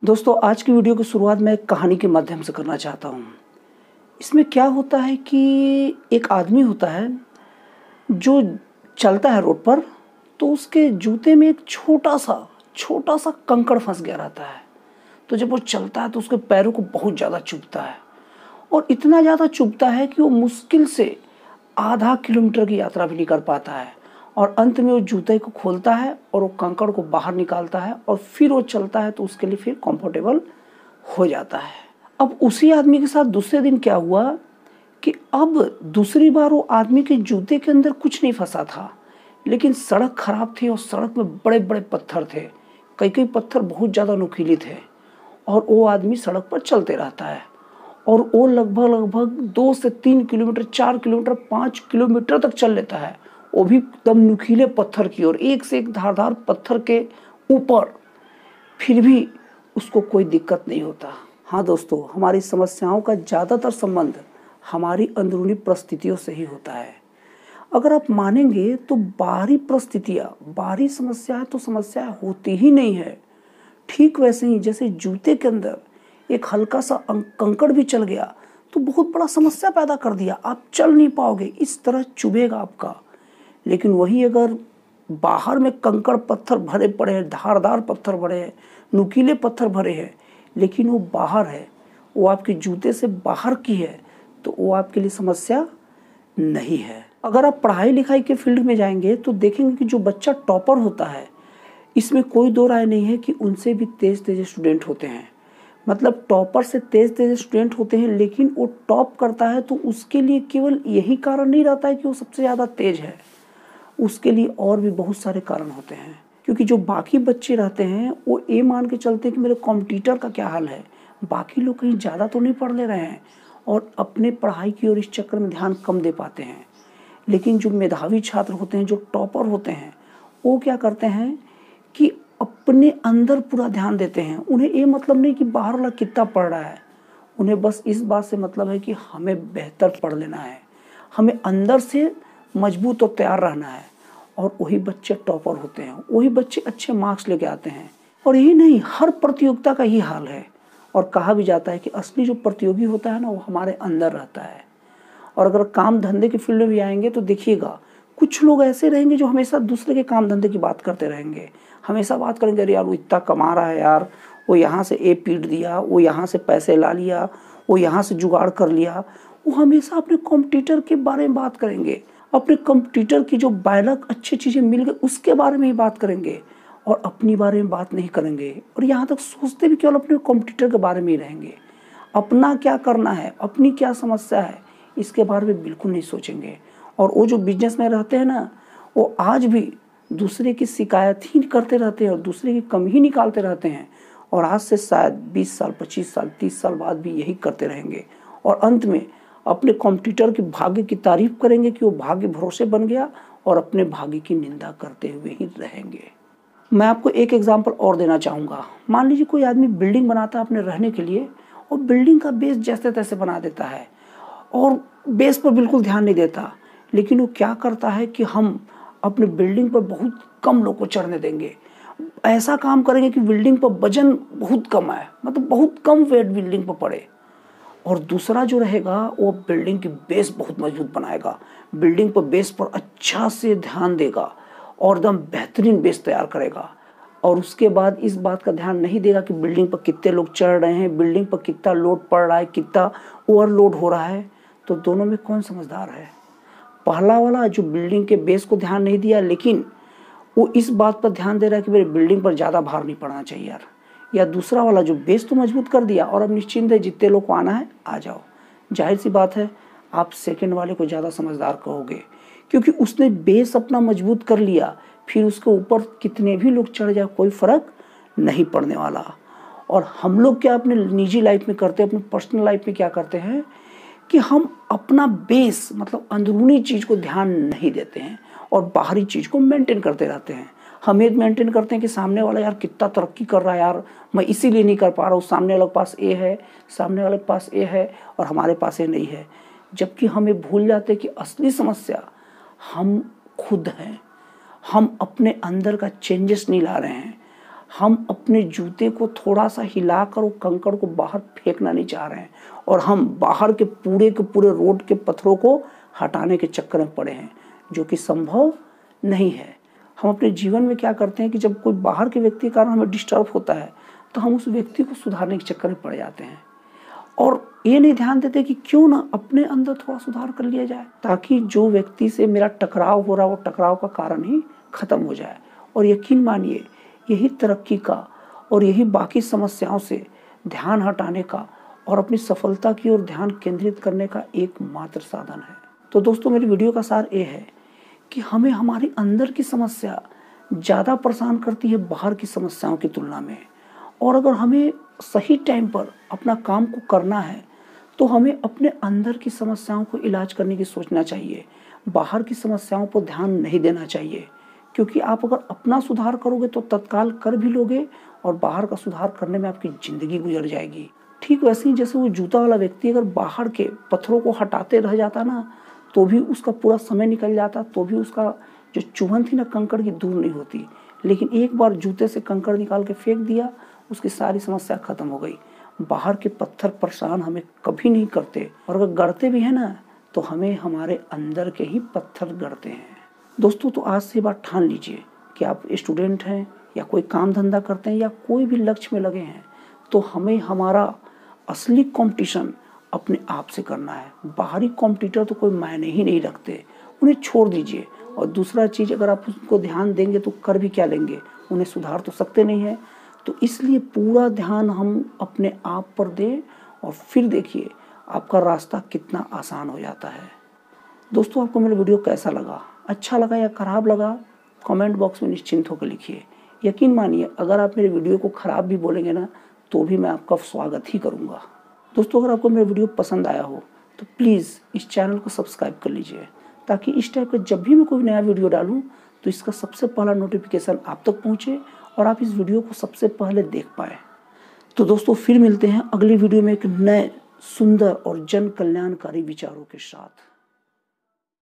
दोस्तों, आज की वीडियो की शुरुआत मैं एक कहानी के माध्यम से करना चाहता हूँ। इसमें क्या होता है कि एक आदमी होता है जो चलता है रोड पर, तो उसके जूते में एक छोटा सा कंकड़ फंस गया रहता है। तो जब वो चलता है तो उसके पैरों को बहुत ज़्यादा चुभता है और इतना ज़्यादा चुभता है कि वो मुश्किल से आधा किलोमीटर की यात्रा भी नहीं कर पाता है। और अंत में वो जूते को खोलता है और वो कंकड़ को बाहर निकालता है और फिर वो चलता है तो उसके लिए फिर कंफर्टेबल हो जाता है। अब उसी आदमी के साथ दूसरे दिन क्या हुआ कि अब दूसरी बार वो आदमी के जूते के अंदर कुछ नहीं फंसा था, लेकिन सड़क खराब थी और सड़क में बड़े बड़े पत्थर थे। कई पत्थर बहुत ज़्यादा नुकीले थे और वो आदमी सड़क पर चलते रहता है और वो लगभग 2 से 3 किलोमीटर, 4 किलोमीटर, 5 किलोमीटर तक चल लेता है, वो भी एकदम नुकीले पत्थर की ओर, एक से एक धारदार पत्थर के ऊपर। फिर भी उसको कोई दिक्कत नहीं होता। हाँ दोस्तों, हमारी समस्याओं का ज़्यादातर संबंध हमारी अंदरूनी परिस्थितियों से ही होता है। अगर आप मानेंगे तो बाहरी परिस्थितियाँ, बाहरी समस्याएं तो समस्याएं होती ही नहीं है। ठीक वैसे ही जैसे जूते के अंदर एक हल्का सा कंकड़ भी चल गया तो बहुत बड़ा समस्या पैदा कर दिया, आप चल नहीं पाओगे, इस तरह चुभेगा आपका। लेकिन वही अगर बाहर में कंकड़ पत्थर भरे पड़े हैं, धारदार पत्थर भरे हैं, नुकीले पत्थर भरे हैं, लेकिन वो बाहर है, वो आपके जूते से बाहर की है, तो वो आपके लिए समस्या नहीं है। अगर आप पढ़ाई लिखाई के फील्ड में जाएंगे तो देखेंगे कि जो बच्चा टॉपर होता है, इसमें कोई दो राय नहीं है कि उनसे भी तेज स्टूडेंट होते हैं। मतलब टॉपर से तेज स्टूडेंट होते हैं, लेकिन वो टॉप करता है तो उसके लिए केवल यही कारण नहीं रहता है कि वो सबसे ज़्यादा तेज है, उसके लिए और भी बहुत सारे कारण होते हैं। क्योंकि जो बाकी बच्चे रहते हैं वो ये मान के चलते हैं कि मेरे कॉम्पिटिटर का क्या हाल है, बाकी लोग कहीं ज़्यादा तो नहीं पढ़ ले रहे हैं, और अपने पढ़ाई की ओर इस चक्कर में ध्यान कम दे पाते हैं। लेकिन जो मेधावी छात्र होते हैं, जो टॉपर होते हैं, वो क्या करते हैं कि अपने अंदर पूरा ध्यान देते हैं। उन्हें ये मतलब नहीं कि बाहर वाला कितना पढ़ रहा है, उन्हें बस इस बात से मतलब है कि हमें बेहतर पढ़ लेना है, हमें अंदर से मजबूत और तैयार रहना है। और वही बच्चे टॉपर होते हैं, वही बच्चे अच्छे मार्क्स लेके आते हैं। और यही नहीं, हर प्रतियोगिता का ही हाल है। और कहा भी जाता है कि असली जो प्रतियोगी होता है ना, वो हमारे अंदर रहता है। और अगर काम धंधे के फील्ड में भी आएंगे तो देखिएगा, कुछ लोग ऐसे रहेंगे जो हमेशा दूसरे के काम धंधे की बात करते रहेंगे, हमेशा बात करेंगे, अरे यार वो इतना कमा रहा है यार, वो यहाँ से ए पीट दिया, वो यहाँ से पैसे ला लिया, वो यहाँ से जुगाड़ कर लिया। वो हमेशा अपने कॉम्पिटिटर के बारे में बात करेंगे, अपने कॉम्पिटिटर की जो बायलक अच्छी चीज़ें मिल गई उसके बारे में ही बात करेंगे, और अपनी बारे में बात नहीं करेंगे। और यहाँ तक सोचते भी केवल अपने कॉम्पिटिटर के बारे में ही रहेंगे। अपना क्या करना है, अपनी क्या समस्या है, इसके बारे में बिल्कुल नहीं सोचेंगे। और वो जो बिजनेस में रहते हैं ना, वो आज भी दूसरे की शिकायत ही करते रहते हैं और दूसरे की कमी ही निकालते रहते हैं। और आज से शायद 20 साल, 25 साल, 30 साल बाद भी यही करते रहेंगे। और अंत में अपने कॉम्पिटिटर के भाग्य की तारीफ करेंगे कि वो भाग्य भरोसे बन गया, और अपने भाग्य की निंदा करते हुए ही रहेंगे। मैं आपको एक एग्जाम्पल और देना चाहूँगा। मान लीजिए कोई आदमी बिल्डिंग बनाता है अपने रहने के लिए, और बिल्डिंग का बेस जैसे तैसे बना देता है और बेस पर बिल्कुल ध्यान नहीं देता। लेकिन वो क्या करता है कि हम अपने बिल्डिंग पर बहुत कम लोग को चढ़ने देंगे, ऐसा काम करेंगे कि बिल्डिंग पर वजन बहुत कम है, मतलब बहुत कम वेट बिल्डिंग पर पड़े। और दूसरा जो रहेगा वो बिल्डिंग की बेस बहुत मजबूत बनाएगा, बिल्डिंग पर बेस पर अच्छा से ध्यान देगा और एकदम बेहतरीन बेस तैयार करेगा। और उसके बाद इस बात का ध्यान नहीं देगा कि बिल्डिंग पर कितने लोग चढ़ रहे हैं, बिल्डिंग पर कितना लोड पड़ रहा है, कितना ओवरलोड हो रहा है। तो दोनों में कौन समझदार है? पहला वाला जो बिल्डिंग के बेस को ध्यान नहीं दिया, लेकिन वो इस बात पर ध्यान दे रहा है कि मेरे बिल्डिंग पर ज़्यादा भार नहीं पड़ना चाहिए यार। या दूसरा वाला जो बेस तो मजबूत कर दिया और अब निश्चिंत है, जितने लोग को आना है आ जाओ। जाहिर सी बात है, आप सेकंड वाले को ज़्यादा समझदार कहोगे, क्योंकि उसने बेस अपना मजबूत कर लिया, फिर उसके ऊपर कितने भी लोग चढ़ जाए कोई फ़र्क नहीं पड़ने वाला। और हम लोग क्या अपने निजी लाइफ में करते हैं, अपनी पर्सनल लाइफ में क्या करते हैं कि हम अपना बेस, मतलब अंदरूनी चीज़ को ध्यान नहीं देते हैं और बाहरी चीज़ को मेंटेन करते रहते हैं। हम ये मेंटेन करते हैं कि सामने वाला यार कितना तरक्की कर रहा है यार, मैं इसीलिए नहीं कर पा रहा हूँ, सामने वाले के पास ये है, सामने वाले के पास ये है और हमारे पास ये नहीं है। जबकि हमें भूल जाते हैं कि असली समस्या हम खुद हैं। हम अपने अंदर का चेंजेस नहीं ला रहे हैं, हम अपने जूते को थोड़ा सा हिलाकर वो कंकड़ को बाहर फेंकना नहीं चाह रहे हैं और हम बाहर के पूरे रोड के पत्थरों को हटाने के चक्कर में पड़े हैं, जो कि संभव नहीं है। हम अपने जीवन में क्या करते हैं कि जब कोई बाहर के व्यक्ति के कारण हमें डिस्टर्ब होता है तो हम उस व्यक्ति को सुधारने के चक्कर में पड़ जाते हैं और ये नहीं ध्यान देते कि क्यों ना अपने अंदर थोड़ा सुधार कर लिया जाए, ताकि जो व्यक्ति से मेरा टकराव हो रहा है वो टकराव का कारण ही खत्म हो जाए। और यकीन मानिए यही तरक्की का और यही बाकी समस्याओं से ध्यान हटाने का और अपनी सफलता की ओर ध्यान केंद्रित करने का एकमात्र साधन है। तो दोस्तों, मेरी वीडियो का सार ये है कि हमें हमारी अंदर की समस्या ज़्यादा परेशान करती है बाहर की समस्याओं की तुलना में, और अगर हमें सही टाइम पर अपना काम को करना है तो हमें अपने अंदर की समस्याओं को इलाज करने की सोचना चाहिए। बाहर की समस्याओं पर ध्यान नहीं देना चाहिए, क्योंकि आप अगर अपना सुधार करोगे तो तत्काल कर भी लोगे और बाहर का सुधार करने में आपकी ज़िंदगी गुजर जाएगी। ठीक वैसे ही जैसे वो जूता वाला व्यक्ति अगर बाहर के पत्थरों को हटाते रह जाता ना तो भी उसका पूरा समय निकल जाता, तो भी उसका जो चुभन थी ना कंकड़ की दूर नहीं होती। लेकिन एक बार जूते से कंकड़ निकाल के फेंक दिया, उसकी सारी समस्या खत्म हो गई। बाहर के पत्थर परेशान हमें कभी नहीं करते, और अगर गढ़ते भी है ना तो हमें हमारे अंदर के ही पत्थर गढ़ते हैं। दोस्तों, तो आज से बात ठान लीजिए कि आप स्टूडेंट हैं या कोई काम धंधा करते हैं या कोई भी लक्ष्य में लगे हैं, तो हमें हमारा असली कंपटीशन अपने आप से करना है। बाहरी कॉम्पिटिटर तो कोई मायने ही नहीं रखते, उन्हें छोड़ दीजिए। और दूसरा चीज़, अगर आप उनको ध्यान देंगे तो कर भी क्या लेंगे, उन्हें सुधार तो सकते नहीं है। तो इसलिए पूरा ध्यान हम अपने आप पर दें और फिर देखिए आपका रास्ता कितना आसान हो जाता है। दोस्तों, आपको मेरा वीडियो कैसा लगा, अच्छा लगा या खराब लगा, कमेंट बॉक्स में निश्चिंत होकर लिखिए। यकीन मानिए अगर आप मेरे वीडियो को खराब भी बोलेंगे ना तो भी मैं आपका स्वागत ही करूँगा। दोस्तों, अगर आपको मेरा वीडियो पसंद आया हो तो प्लीज़ इस चैनल को सब्सक्राइब कर लीजिए, ताकि इस टाइप का जब भी मैं कोई नया वीडियो डालूं तो इसका सबसे पहला नोटिफिकेशन आप तक पहुंचे और आप इस वीडियो को सबसे पहले देख पाएँ। तो दोस्तों, फिर मिलते हैं अगली वीडियो में एक नए सुंदर और जन कल्याणकारी विचारों के साथ।